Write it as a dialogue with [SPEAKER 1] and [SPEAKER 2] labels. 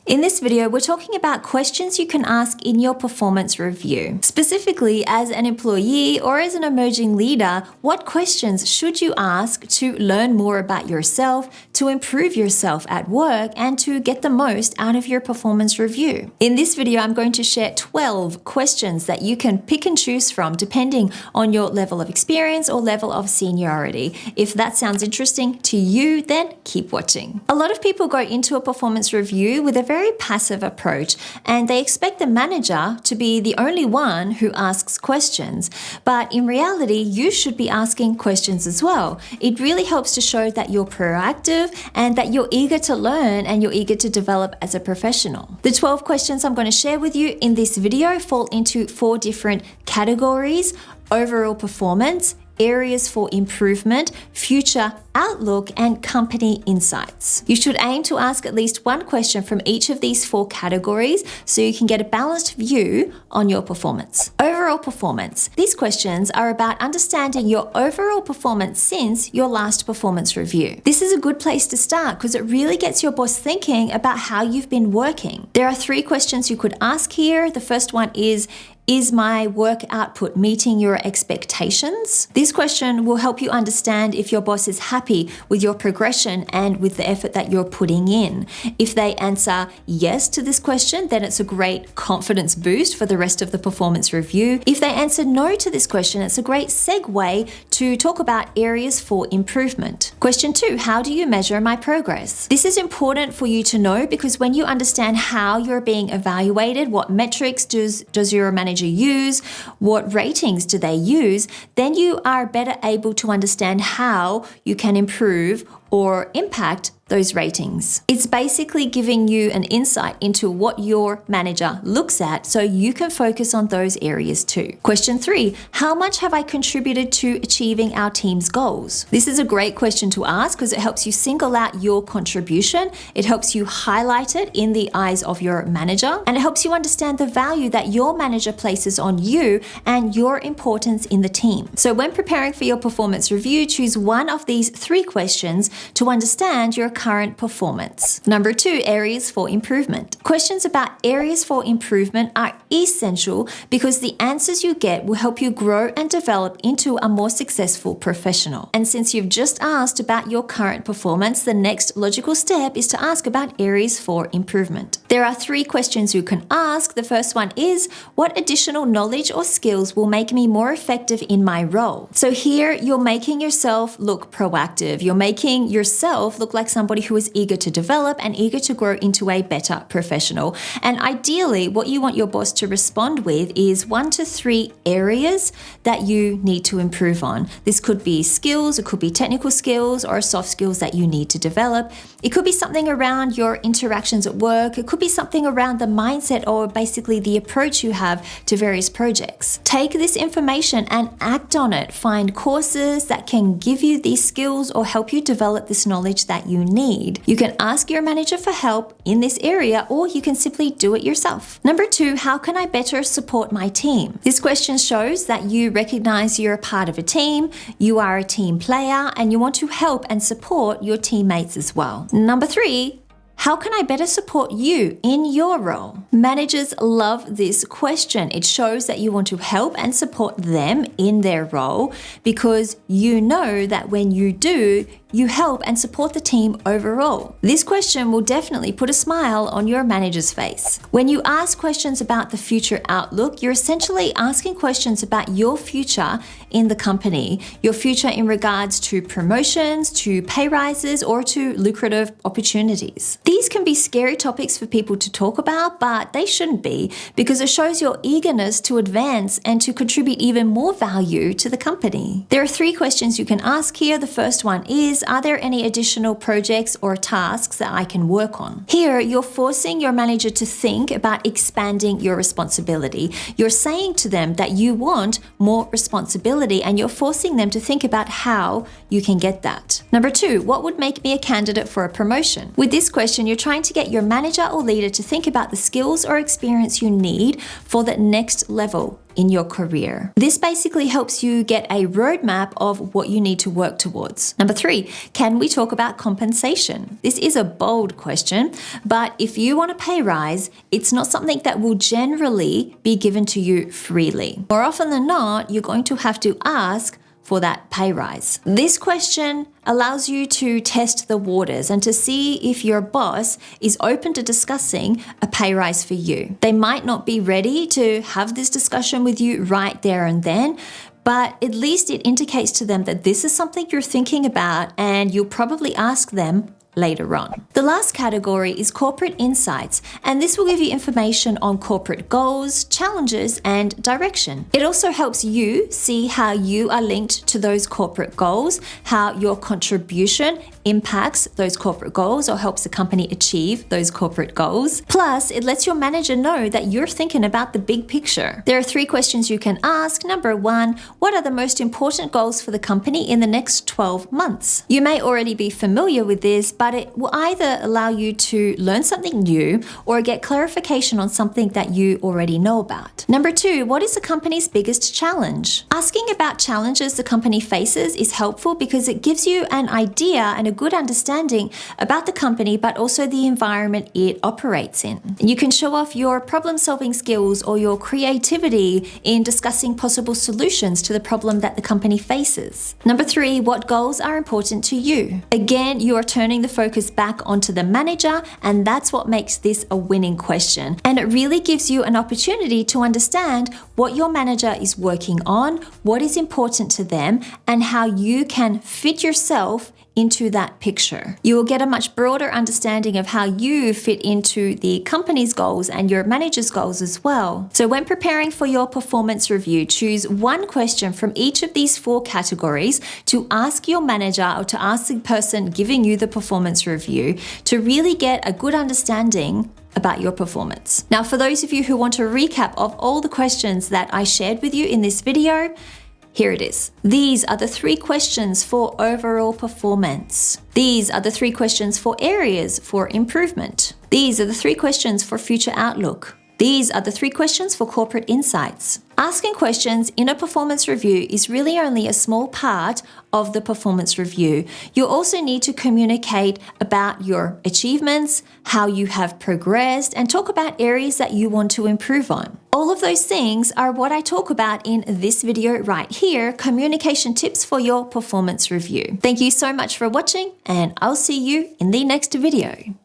[SPEAKER 1] In this video, we're talking about questions you can ask in your performance review. Specifically, as an employee or as an emerging leader, what questions should you ask to learn more about yourself, to improve yourself at work, and to get the most out of your performance review? In this video, I'm going to share 12 questions that you can pick and choose from depending on your level of experience or level of seniority. If that sounds interesting to you, then keep watching. A lot of people go into a performance review with a very passive approach, and they expect the manager to be the only one who asks questions. But in reality, you should be asking questions as well. It really helps to show that you're proactive and that you're eager to learn and you're eager to develop as a professional. The 12 questions I'm going to share with you in this video fall into 4 different categories: overall performance, areas for improvement, future outlook, and company insights. You should aim to ask at least one question from each of these 4 categories so you can get a balanced view on your performance. Overall performance. These questions are about understanding your overall performance since your last performance review. This is a good place to start because it really gets your boss thinking about how you've been working. There are 3 questions you could ask here. The first one is my work output meeting your expectations? This question will help you understand if your boss is happy with your progression and with the effort that you're putting in. If they answer yes to this question, then it's a great confidence boost for the rest of the performance review. If they answer no to this question, it's a great segue to talk about areas for improvement. Question 2, how do you measure my progress? This is important for you to know because when you understand how you're being evaluated, what metrics does your manager use, what ratings do they use, then you are better able to understand how you can improve or impact those ratings. It's basically giving you an insight into what your manager looks at so you can focus on those areas too. Question 3, how much have I contributed to achieving our team's goals? This is a great question to ask because it helps you single out your contribution, it helps you highlight it in the eyes of your manager, and it helps you understand the value that your manager places on you and your importance in the team. So when preparing for your performance review, choose one of these 3 questions to understand your current performance. Number 2, areas for improvement. Questions about areas for improvement are essential because the answers you get will help you grow and develop into a more successful professional. And since you've just asked about your current performance, the next logical step is to ask about areas for improvement. There are 3 questions you can ask. The first one is, what additional knowledge or skills will make me more effective in my role? So here you're making yourself look proactive. You're making yourself look like somebody who is eager to develop and eager to grow into a better professional. And ideally, what you want your boss to respond with is 1 to 3 areas that you need to improve on. This could be skills, it could be technical skills or soft skills that you need to develop. It could be something around your interactions at work. It could be something around the mindset or basically the approach you have to various projects. Take this information and act on it. Find courses that can give you these skills or help you develop this knowledge that you need. You can ask your manager for help in this area or you can simply do it yourself. Number 2, how can I better support my team? This question shows that you recognize you're a part of a team, you are a team player, and you want to help and support your teammates as well. Number 3, how can I better support you in your role? Managers love this question. It shows that you want to help and support them in their role because you know that when you do, you help and support the team overall. This question will definitely put a smile on your manager's face. When you ask questions about the future outlook, you're essentially asking questions about your future in the company, your future in regards to promotions, to pay rises, or to lucrative opportunities. These can be scary topics for people to talk about, but they shouldn't be because it shows your eagerness to advance and to contribute even more value to the company. There are 3 questions you can ask here. The first one is, are there any additional projects or tasks that I can work on? Here, you're forcing your manager to think about expanding your responsibility. You're saying to them that you want more responsibility and you're forcing them to think about how you can get that. Number 2, what would make me a candidate for a promotion? With this question, you're trying to get your manager or leader to think about the skills or experience you need for the next level in your career. This basically helps you get a roadmap of what you need to work towards. Number 3, can we talk about compensation? This is a bold question, but if you want a pay rise, it's not something that will generally be given to you freely. More often than not, you're going to have to ask for that pay rise. This question allows you to test the waters and to see if your boss is open to discussing a pay rise for you. They might not be ready to have this discussion with you right there and then, but at least it indicates to them that this is something you're thinking about and you'll probably ask them later on. The last category is corporate insights, and this will give you information on corporate goals, challenges, and direction. It also helps you see how you are linked to those corporate goals, how your contribution impacts those corporate goals or helps the company achieve those corporate goals. Plus, it lets your manager know that you're thinking about the big picture. There are 3 questions you can ask. Number 1, what are the most important goals for the company in the next 12 months? You may already be familiar with this, but it will either allow you to learn something new or get clarification on something that you already know about. Number 2, what is the company's biggest challenge? Asking about challenges the company faces is helpful because it gives you an idea and a good understanding about the company, but also the environment it operates in. You can show off your problem-solving skills or your creativity in discussing possible solutions to the problem that the company faces. Number 3, what goals are important to you? Again, you are turning the focus back onto the manager, and that's what makes this a winning question. And it really gives you an opportunity to understand what your manager is working on, what is important to them, and how you can fit yourself into that picture. You will get a much broader understanding of how you fit into the company's goals and your manager's goals as well. So when preparing for your performance review, choose one question from each of these 4 categories to ask your manager or to ask the person giving you the performance review to really get a good understanding about your performance. Now, for those of you who want a recap of all the questions that I shared with you in this video, here it is. These are the 3 questions for overall performance. These are the 3 questions for areas for improvement. These are the 3 questions for future outlook. These are the 3 questions for corporate insights. Asking questions in a performance review is really only a small part of the performance review. You also need to communicate about your achievements, how you have progressed, and talk about areas that you want to improve on. All of those things are what I talk about in this video right here, communication tips for your performance review. Thank you so much for watching, and I'll see you in the next video.